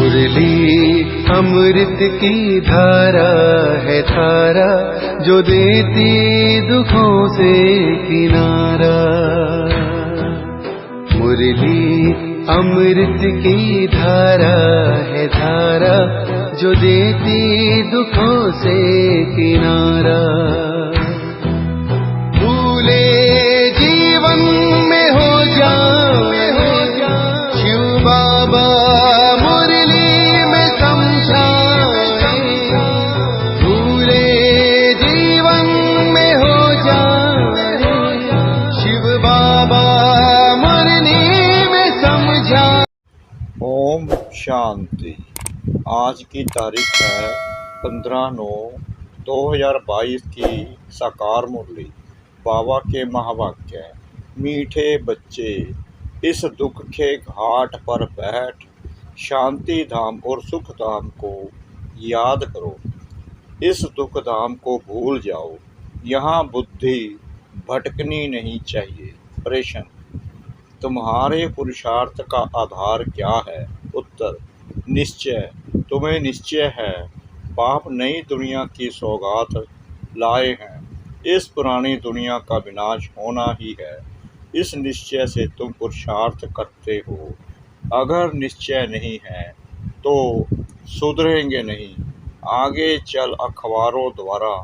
मुरली अमृत की धारा है धारा, जो देती दुखों से किनारा। मुरली अमृत की धारा है धारा, जो देती दुखों से किनारा। भूले जीवन में हो जाए शिव बाबा मुरली में समझाए। भूले जीवन में हो जाए शिव बाबा मुरली में समझाए। ओम शांति। आज की तारीख है 15/9/2022 की साकार मुरली। बाबा के महावाक्य। मीठे बच्चे, इस दुख के घाट पर बैठ शांति धाम और सुख धाम को याद करो। इस दुख धाम को भूल जाओ। यहाँ बुद्धि भटकनी नहीं चाहिए। प्रश्न: तुम्हारे पुरुषार्थ का आधार क्या है? उत्तर: निश्चय। तुम्हें निश्चय है बाप नई दुनिया की सौगात लाए हैं। इस पुरानी दुनिया का विनाश होना ही है। इस निश्चय से तुम पुरुषार्थ करते हो। अगर निश्चय नहीं है तो सुधरेंगे नहीं। आगे चल अखबारों द्वारा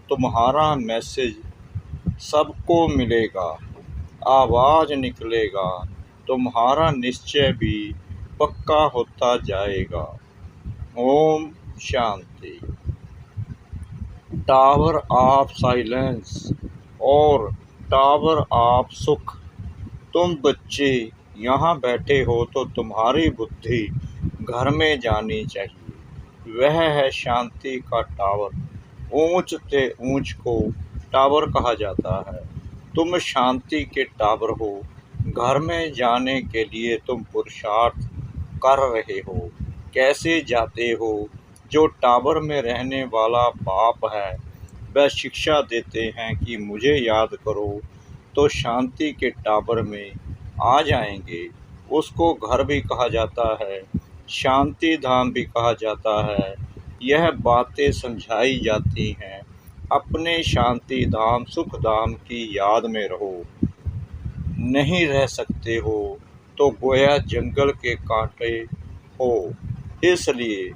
तुम्हारा मैसेज सबको मिलेगा, आवाज़ निकलेगा, तुम्हारा निश्चय भी पक्का होता जाएगा। Om Shanti. Tower of silence और टावर ऑफ सुख। तुम बच्चे यहाँ बैठे हो तो तुम्हारी बुद्धि घर में जानी चाहिए। वह है शांति का टावर। ऊंच से ऊंच को टावर कहा जाता है। तुम शांति के टावर हो। घर में जाने के लिए तुम पुरुषार्थ कर रहे हो। कैसे जाते हो? जो टावर में रहने वाला बाप है वह शिक्षा देते हैं कि मुझे याद करो तो शांति के टावर में आ जाएंगे। उसको घर भी कहा जाता है, शांति धाम भी कहा जाता है। यह बातें समझाई जाती हैं। अपने शांति धाम सुख धाम की याद में रहो। नहीं रह सकते हो तो गोया जंगल के कांटे हो, इसलिए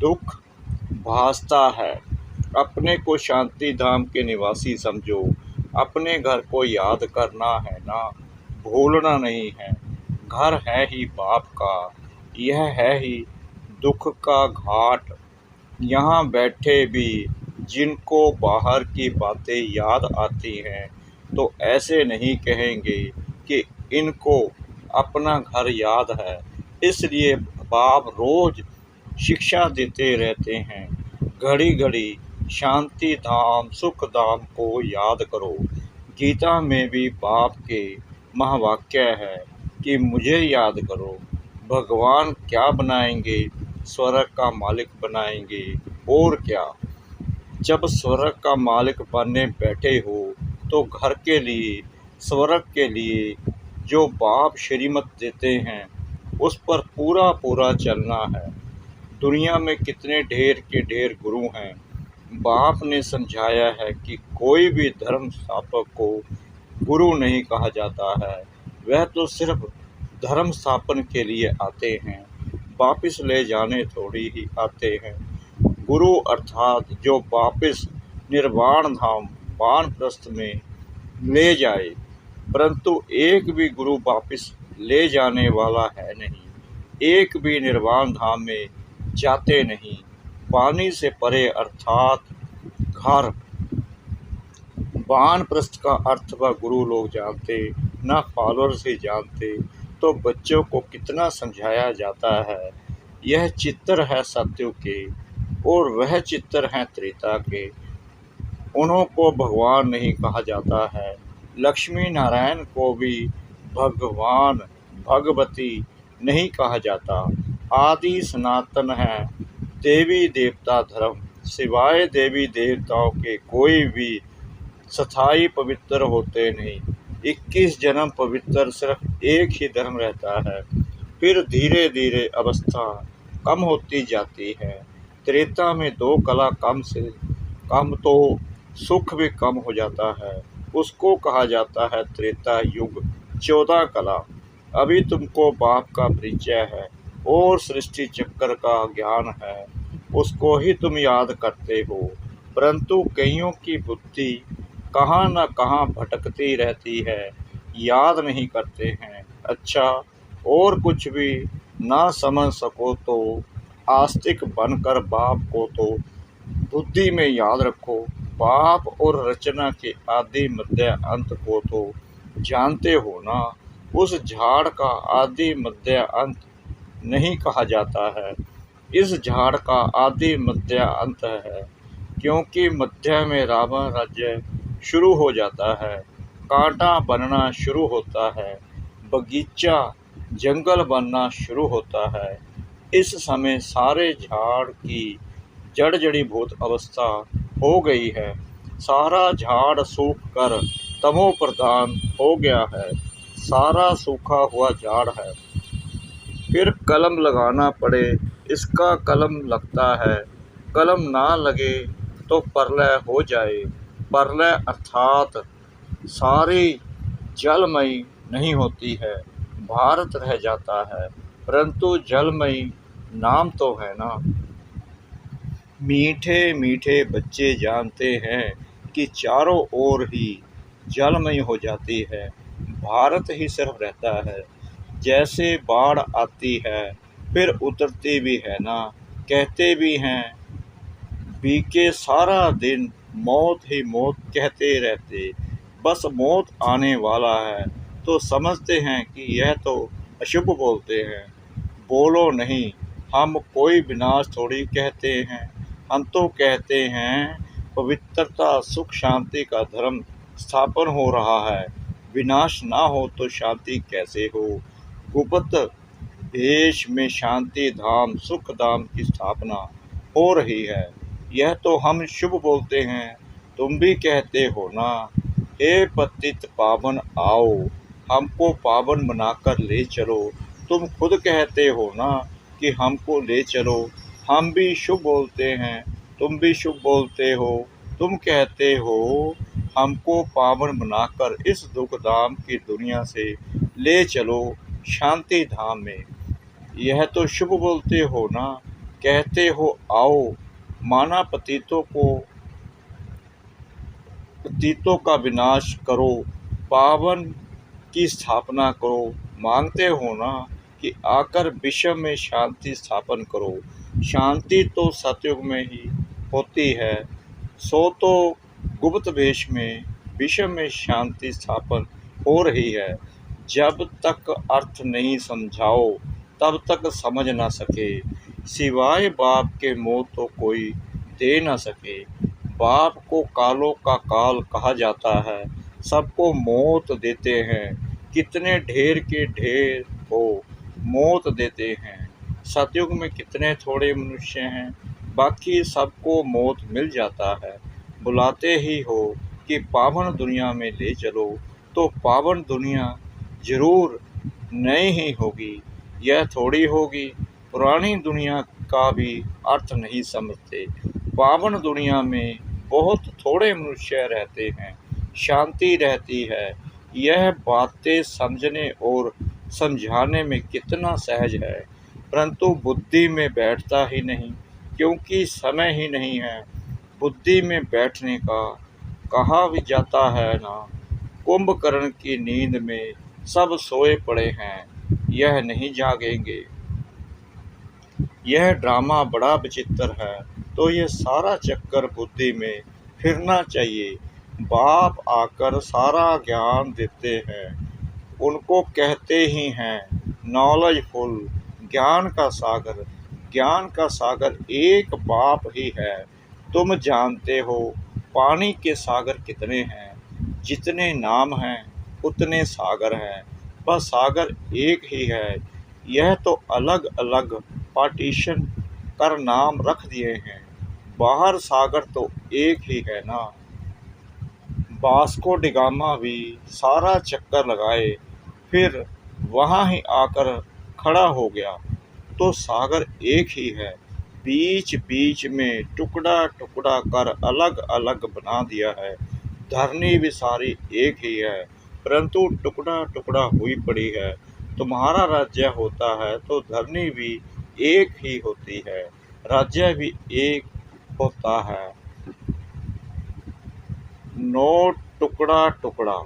दुख भासता है। अपने को शांति धाम के निवासी समझो। अपने घर को याद करना है ना, भूलना नहीं है। घर है ही बाप का। यह है ही दुख का घाट। यहाँ बैठे भी जिनको बाहर की बातें याद आती हैं तो ऐसे नहीं कहेंगे कि इनको अपना घर याद है। इसलिए बाप रोज शिक्षा देते रहते हैं। घड़ी घड़ी शांति धाम सुख धाम को याद करो। गीता में भी बाप के महावाक्य है कि मुझे याद करो। भगवान क्या बनाएंगे? स्वर्ग का मालिक बनाएंगे और क्या। जब स्वर्ग का मालिक बनने बैठे हो तो घर के लिए स्वर्ग के लिए जो बाप श्रीमत देते हैं उस पर पूरा पूरा चलना है। दुनिया में कितने ढेर के ढेर गुरु हैं। बाप ने समझाया है कि कोई भी धर्म स्थापक को गुरु नहीं कहा जाता है। वह तो सिर्फ धर्म स्थापन के लिए आते हैं, वापस ले जाने थोड़ी ही आते हैं। गुरु अर्थात जो वापस निर्वाण धाम वानप्रस्थ में ले जाए, परंतु एक भी गुरु वापस ले जाने वाला है नहीं। एक भी निर्वाण धाम में जाते नहीं। वाणी से परे अर्थात घर। वानप्रस्थ का अर्थ वह गुरु लोग जानते न फॉलोअर्स ही जानते। तो बच्चों को कितना समझाया जाता है। यह चित्र है सत्युग के और वह चित्र हैं त्रेता के। उन्हों को भगवान नहीं कहा जाता है। लक्ष्मी नारायण को भी भगवान भगवती नहीं कहा जाता। आदि सनातन है देवी देवता धर्म। सिवाय देवी देवताओं के कोई भी स्थायी पवित्र होते नहीं। 21 जन्म पवित्र सिर्फ एक ही धर्म रहता है। फिर धीरे धीरे अवस्था कम होती जाती है। त्रेता में 2 कला कम से कम तो सुख भी कम हो जाता है। उसको कहा जाता है त्रेता युग 14 कला। अभी तुमको बाप का परिचय है और सृष्टि चक्र का ज्ञान है, उसको ही तुम याद करते हो, परंतु कईयों की बुद्धि कहाँ न कहाँ भटकती रहती है, याद नहीं करते हैं। अच्छा, और कुछ भी ना समझ सको तो आस्तिक बनकर बाप को तो बुद्धि में याद रखो। बाप और रचना के आदि मध्य अंत को तो जानते हो ना। उस झाड़ का आदि मध्य अंत नहीं कहा जाता है, इस झाड़ का आदि मध्य अंत है, क्योंकि मध्य में रावण राज्य शुरू हो जाता है, कांटा बनना शुरू होता है, बगीचा जंगल बनना शुरू होता है। इस समय सारे झाड़ की जड़ जड़ीभूत अवस्था हो गई है, सारा झाड़ सूख कर तमो प्रधान हो गया है, सारा सूखा हुआ झाड़ है। फिर कलम लगाना पड़े, इसका कलम लगता है, कलम ना लगे तो प्रलय हो जाए। प्रलय अर्थात सारी जलमयी नहीं होती है, भारत रह जाता है, परंतु जलमयी नाम तो है ना। मीठे मीठे बच्चे जानते हैं कि चारों ओर ही जलमयी हो जाती है, भारत ही सिर्फ रहता है। जैसे बाढ़ आती है फिर उतरती भी है ना, कहते भी हैं बीके सारा दिन मौत ही मौत कहते रहते, बस मौत आने वाला है तो समझते हैं कि यह तो अशुभ बोलते हैं। बोलो नहीं, हम कोई विनाश थोड़ी कहते हैं, हम तो कहते हैं पवित्रता सुख शांति का धर्म स्थापन हो रहा है। विनाश ना हो तो शांति कैसे हो। गुप्त देश में शांति धाम सुख धाम की स्थापना हो रही है, यह तो हम शुभ बोलते हैं, तुम भी कहते हो ना। हे पतित पावन आओ, हमको पावन बनाकर ले चलो, तुम खुद कहते हो ना कि हमको ले चलो। हम भी शुभ बोलते हैं, तुम भी शुभ बोलते हो, तुम कहते हो हमको पावन बनाकर इस दुख धाम की दुनिया से ले चलो शांति धाम में। यह तो शुभ बोलते हो ना, कहते हो आओ, माना पतितों का विनाश करो, पावन की स्थापना करो। मांगते हो ना कि आकर विश्व में शांति स्थापन करो। शांति तो सतयुग में ही होती है, सो तो गुप्त वेश में विश्व में शांति स्थापन हो रही है। जब तक अर्थ नहीं समझाओ तब तक समझ ना सके, सिवाय बाप के मोह तो कोई दे ना सके। बाप को कालों का काल कहा जाता है, सबको मौत देते हैं, कितने ढेर के ढेर हो मौत देते हैं। सतयुग में कितने थोड़े मनुष्य हैं, बाकी सबको मौत मिल जाता है। बुलाते ही हो कि पावन दुनिया में ले चलो, तो पावन दुनिया जरूर नई ही होगी, यह थोड़ी होगी। पुरानी दुनिया का भी अर्थ नहीं समझते। पावन दुनिया में बहुत थोड़े मनुष्य रहते हैं, शांति रहती है। यह बातें समझने और समझाने में कितना सहज है, परंतु बुद्धि में बैठता ही नहीं, क्योंकि समय ही नहीं है बुद्धि में बैठने का। कहा भी जाता है ना, कुंभकर्ण की नींद में सब सोए पड़े हैं, यह नहीं जागेंगे। यह ड्रामा बड़ा विचित्र है, तो ये सारा चक्कर बुद्धि में फिरना चाहिए। बाप आकर सारा ज्ञान देते हैं, उनको कहते ही हैं नॉलेजफुल, ज्ञान का सागर। ज्ञान का सागर एक बाप ही है। तुम जानते हो पानी के सागर कितने हैं, जितने नाम हैं उतने सागर हैं, पर सागर एक ही है। यह तो अलग अलग पार्टीशन कर नाम रख दिए हैं, बाहर सागर तो एक ही है ना। वास्को डिगामा भी सारा चक्कर लगाए, फिर वहाँ ही आकर खड़ा हो गया। तो सागर एक ही है, बीच बीच में टुकड़ा टुकड़ा कर अलग अलग बना दिया है। धरनी भी सारी एक ही है, परंतु टुकड़ा टुकड़ा हुई पड़ी है। तुम्हारा राज्य होता है तो धरनी भी एक ही होती है, राज्य भी एक होता है। नो टुकड़ा टुकड़ा,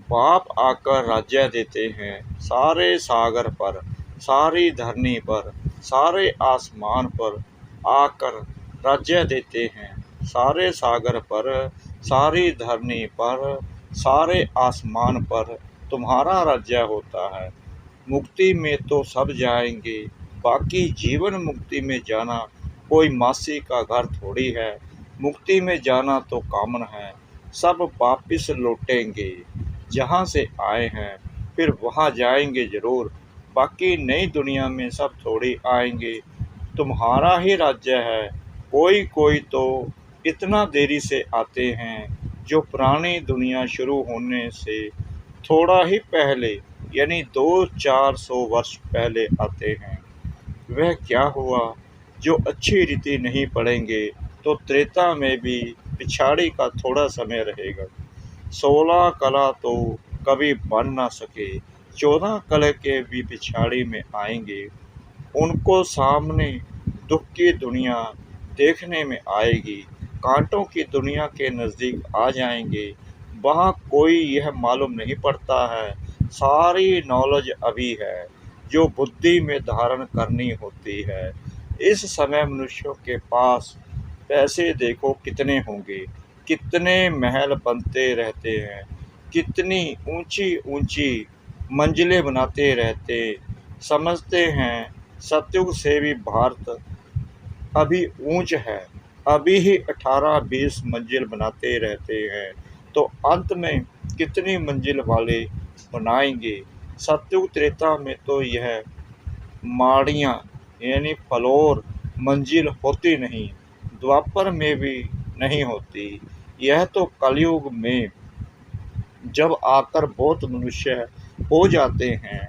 बाप आकर राज्य देते हैं सारे सागर पर, सारी धरनी पर, सारे आसमान पर आकर राज्य देते हैं। सारे सागर पर, सारी धरनी पर, सारे आसमान पर तुम्हारा राज्य होता है। मुक्ति में तो सब जाएंगे, बाकी जीवन मुक्ति में जाना कोई मासी का घर थोड़ी है। मुक्ति में जाना तो कामन है, सब वापिस लौटेंगे जहाँ से आए हैं, फिर वहाँ जाएंगे जरूर। बाकी नई दुनिया में सब थोड़ी आएंगे, तुम्हारा ही राज्य है। कोई कोई तो इतना देरी से आते हैं, जो पुरानी दुनिया शुरू होने से थोड़ा ही पहले, यानी 200-400 वर्ष पहले आते हैं। वह क्या हुआ, जो अच्छी रीति नहीं पढ़ेंगे तो त्रेता में भी पिछाड़ी का थोड़ा समय रहेगा। 16 कला तो कभी बन ना सके, 14 कला के भी पिछाड़ी में आएंगे। उनको सामने दुख की दुनिया देखने में आएगी, कांटों की दुनिया के नज़दीक आ जाएंगे। वहाँ कोई यह मालूम नहीं पड़ता है, सारी नॉलेज अभी है जो बुद्धि में धारण करनी होती है। इस समय मनुष्यों के पास पैसे देखो कितने होंगे, कितने महल बनते रहते हैं, कितनी ऊंची ऊंची मंजिलें बनाते रहते। समझते हैं सतयुग से भी भारत अभी ऊंच है, अभी ही 18-20 मंजिल बनाते रहते हैं, तो अंत में कितनी मंजिल वाले बनाएंगे। सतयुग त्रेता में तो यह माड़ियाँ यानी फ्लोर मंजिल होती नहीं, द्वापर में भी नहीं होती। यह तो कलयुग में जब आकर बहुत मनुष्य हो जाते हैं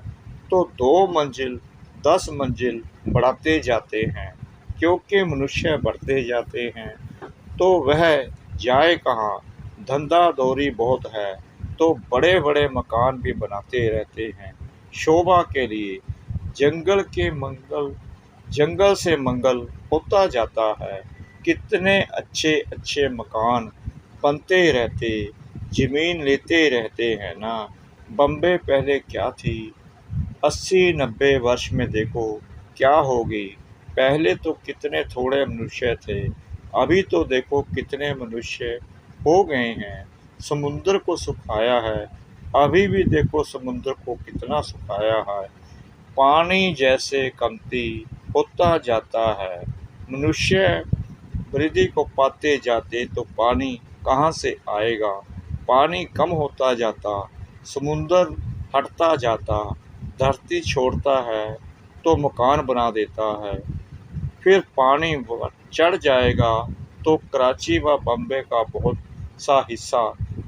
तो 2 मंजिल 10 मंजिल बढ़ाते जाते हैं, क्योंकि मनुष्य बढ़ते जाते हैं तो वह जाए कहाँ। धंधा दौरी बहुत है तो बड़े बड़े मकान भी बनाते रहते हैं शोभा के लिए। जंगल से मंगल होता जाता है, कितने अच्छे अच्छे मकान बनते रहते, जमीन लेते रहते हैं ना। बम्बे पहले क्या थी, 80-90 वर्ष में देखो क्या होगी। पहले तो कितने थोड़े मनुष्य थे, अभी तो देखो कितने मनुष्य हो गए हैं। समुद्र को सुखाया है, अभी भी देखो समुद्र को कितना सुखाया है। पानी जैसे कमती होता जाता है, मनुष्य वृद्धि को पाते जाते तो पानी कहाँ से आएगा। पानी कम होता जाता, समुद्र हटता जाता, धरती छोड़ता है तो मकान बना देता है। फिर पानी चढ़ जाएगा तो कराची व बम्बे का बहुत सा हिस्सा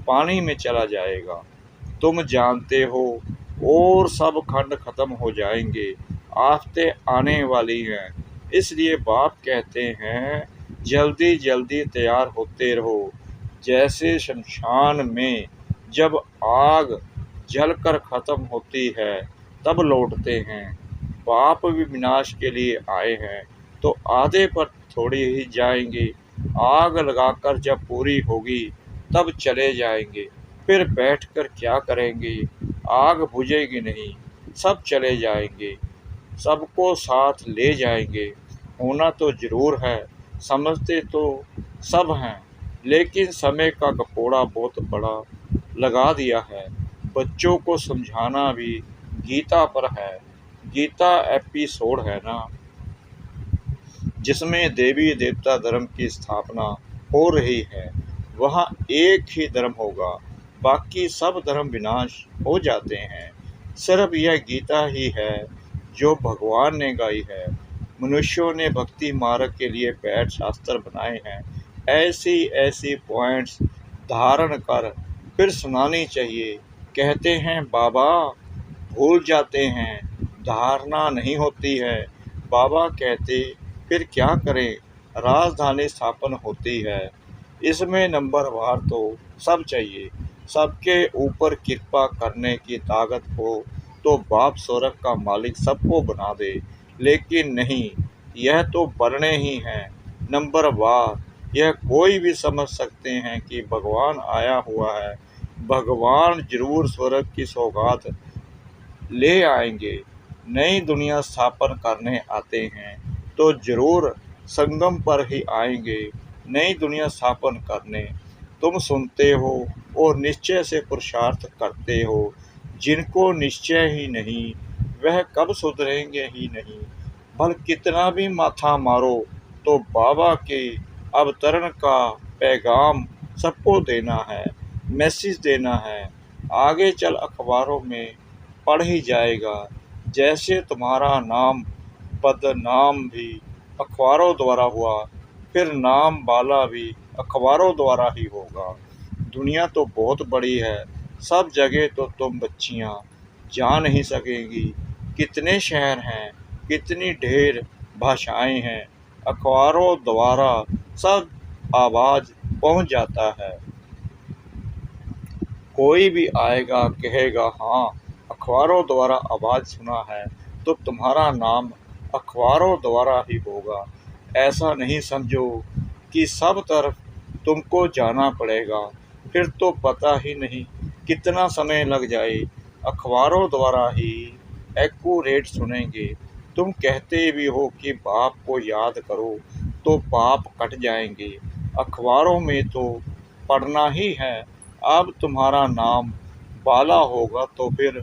पानी में चला जाएगा, तुम जानते हो। और सब खंड खत्म हो जाएंगे, आफतें आने वाली हैं। इसलिए बाप कहते हैं जल्दी जल्दी तैयार होते रहो। जैसे शमशान में जब आग जलकर खत्म होती है तब लौटते हैं, बाप भी विनाश के लिए आए हैं तो आधे पर थोड़ी ही जाएंगे। आग लगाकर जब पूरी होगी तब चले जाएंगे, फिर बैठकर क्या करेंगे, आग बुझेगी नहीं, सब चले जाएंगे, सबको साथ ले जाएंगे। होना तो ज़रूर है, समझते तो सब हैं, लेकिन समय का कपोड़ा बहुत बड़ा लगा दिया है। बच्चों को समझाना भी गीता पर है। गीता एपिसोड है ना, जिसमें देवी देवता धर्म की स्थापना हो रही है। वहाँ एक ही धर्म होगा, बाकी सब धर्म विनाश हो जाते हैं। सिर्फ यह गीता ही है जो भगवान ने गाई है। मनुष्यों ने भक्ति मार्ग के लिए 65 शास्त्र बनाए हैं। ऐसी ऐसी पॉइंट्स धारण कर फिर सुनानी चाहिए। कहते हैं बाबा भूल जाते हैं, धारणा नहीं होती है, बाबा कहते फिर क्या करें, राजधानी स्थापन होती है। इसमें नंबरवार तो सब चाहिए। सबके ऊपर कृपा करने की ताकत हो तो बाप स्वर्ग का मालिक सबको बना दे, लेकिन नहीं, यह तो बनने ही हैं नंबरवार। यह कोई भी समझ सकते हैं कि भगवान आया हुआ है। भगवान जरूर स्वर्ग की सौगात ले आएंगे। नई दुनिया स्थापन करने आते हैं तो जरूर संगम पर ही आएंगे नई दुनिया स्थापन करने। तुम सुनते हो और निश्चय से पुरुषार्थ करते हो। जिनको निश्चय ही नहीं वह कब सुधरेंगे ही नहीं। भल कितना भी माथा मारो तो बाबा के अवतरण का पैगाम सबको देना है, मैसेज देना है। आगे चल अखबारों में पढ़ ही जाएगा। जैसे तुम्हारा नाम बदनाम भी अखबारों द्वारा हुआ, फिर नाम वाला भी अखबारों द्वारा ही होगा। दुनिया तो बहुत बड़ी है, सब जगह तो तुम बच्चियां जा नहीं सकेंगी। कितने शहर हैं, कितनी ढेर भाषाएं हैं, अखबारों द्वारा सब आवाज़ पहुंच जाता है। कोई भी आएगा कहेगा हाँ अखबारों द्वारा आवाज़ सुना है, तो तुम्हारा नाम अखबारों द्वारा ही होगा। ऐसा नहीं समझो कि सब तरफ तुमको जाना पड़ेगा, फिर तो पता ही नहीं कितना समय लग जाए। अखबारों द्वारा ही एक्यूरेट सुनेंगे। तुम कहते भी हो कि बाप को याद करो तो पाप कट जाएंगे। अखबारों में तो पढ़ना ही है। अब तुम्हारा नाम बाला होगा तो फिर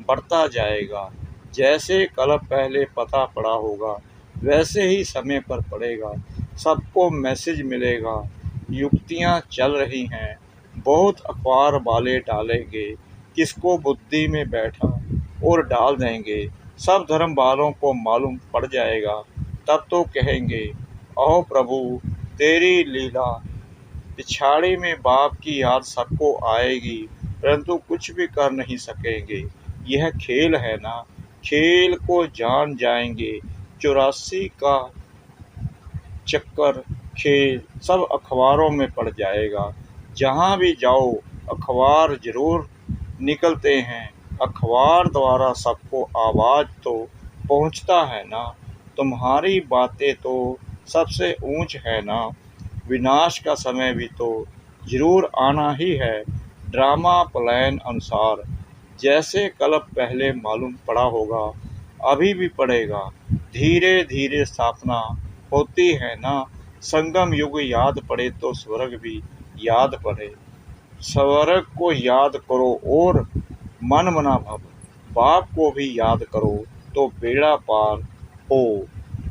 बढ़ता जाएगा। जैसे कल पहले पता पड़ा होगा वैसे ही समय पर पड़ेगा। सबको मैसेज मिलेगा। युक्तियाँ चल रही हैं, बहुत अखबार वाले डालेंगे, किसको बुद्धि में बैठा और डाल देंगे। सब धर्म वालों को मालूम पड़ जाएगा। तब तो कहेंगे ओ प्रभु तेरी लीला। पिछाड़ी में बाप की याद सबको आएगी, परंतु कुछ भी कर नहीं सकेंगे। यह खेल है ना, खेल को जान जाएंगे। 84 का चक्कर खेल सब अखबारों में पड़ जाएगा। जहाँ भी जाओ अखबार जरूर निकलते हैं। अखबार द्वारा सबको आवाज़ तो पहुँचता है ना। तुम्हारी बातें तो सबसे ऊंच है ना। विनाश का समय भी तो जरूर आना ही है, ड्रामा प्लान अनुसार। जैसे कल पहले मालूम पड़ा होगा अभी भी पड़ेगा। धीरे धीरे स्थापना होती है ना। संगम युग याद पड़े तो स्वर्ग भी याद पड़े। स्वर्ग को याद करो और मन मना भव। बाप को भी याद करो तो बेड़ा पार हो।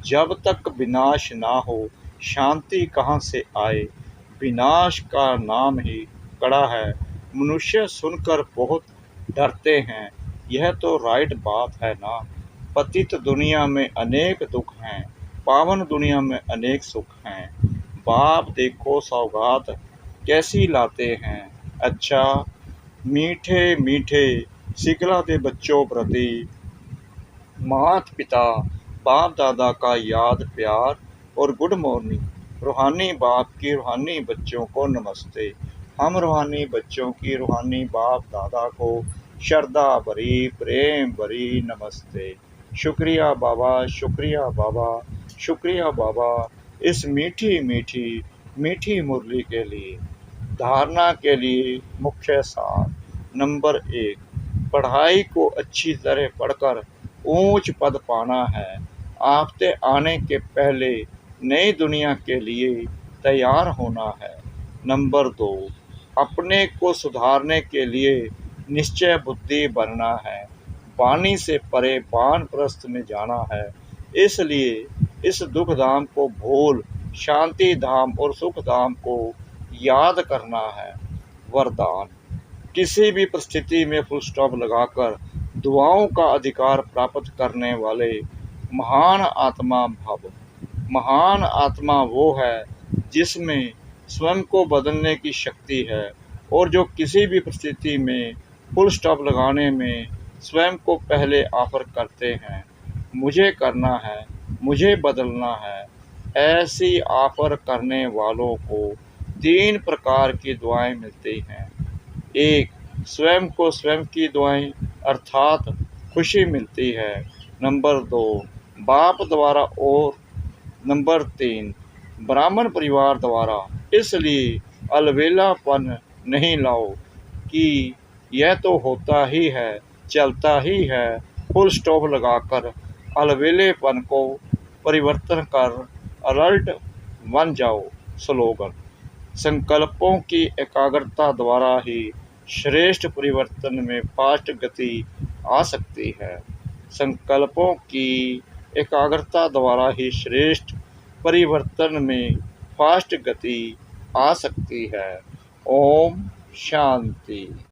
जब तक विनाश ना हो शांति कहाँ से आए। विनाश का नाम ही कड़ा है। मनुष्य सुनकर बहुत डरते हैं। यह तो राइट बात है ना। पतित दुनिया में अनेक दुख हैं, पावन दुनिया में अनेक सुख हैं। बाप देखो सौगात कैसी लाते हैं। अच्छा मीठे मीठे सिखलाते बच्चों प्रति माता पिता बाप दादा का याद प्यार और गुड मॉर्निंग। रूहानी बाप की रूहानी बच्चों को नमस्ते। हम रूहानी बच्चों की रूहानी बाप दादा को श्रद्धा भरी प्रेम भरी नमस्ते। शुक्रिया बाबा, शुक्रिया बाबा, शुक्रिया बाबा इस मीठी मीठी मीठी मुरली के लिए। धारणा के लिए मुख्य सार। नंबर 1, पढ़ाई को अच्छी तरह पढ़कर ऊंच पद पाना है। आफ्ते आने के पहले नई दुनिया के लिए तैयार होना है। नंबर 2, अपने को सुधारने के लिए निश्चय बुद्धि बनना है। वाणी से परे वानप्रस्थ में जाना है। इसलिए इस दुख धाम को भूल शांति धाम और सुख धाम को याद करना है। वरदान, किसी भी परिस्थिति में फुल स्टॉप लगाकर दुआओं का अधिकार प्राप्त करने वाले महान आत्मा भव। महान आत्मा वो है जिसमें स्वयं को बदलने की शक्ति है और जो किसी भी परिस्थिति में फुल स्टॉप लगाने में स्वयं को पहले ऑफर करते हैं। मुझे करना है, मुझे बदलना है। ऐसी ऑफर करने वालों को 3 प्रकार की दुआएं मिलती हैं। 1. स्वयं को स्वयं की दुआएं अर्थात खुशी मिलती है। नंबर 2. बाप द्वारा और नंबर 3. ब्राह्मण परिवार द्वारा। इसलिए अलबेलापन नहीं लाओ कि यह तो होता ही है, चलता ही है। फुल स्टॉप लगाकर अलबेलेपन को परिवर्तन कर अलर्ट बन जाओ। स्लोगन: संकल्पों की एकाग्रता द्वारा ही श्रेष्ठ परिवर्तन में फास्ट गति आ सकती है। संकल्पों की एकाग्रता द्वारा ही श्रेष्ठ परिवर्तन में फास्ट गति आ सकती है। ओम शांति।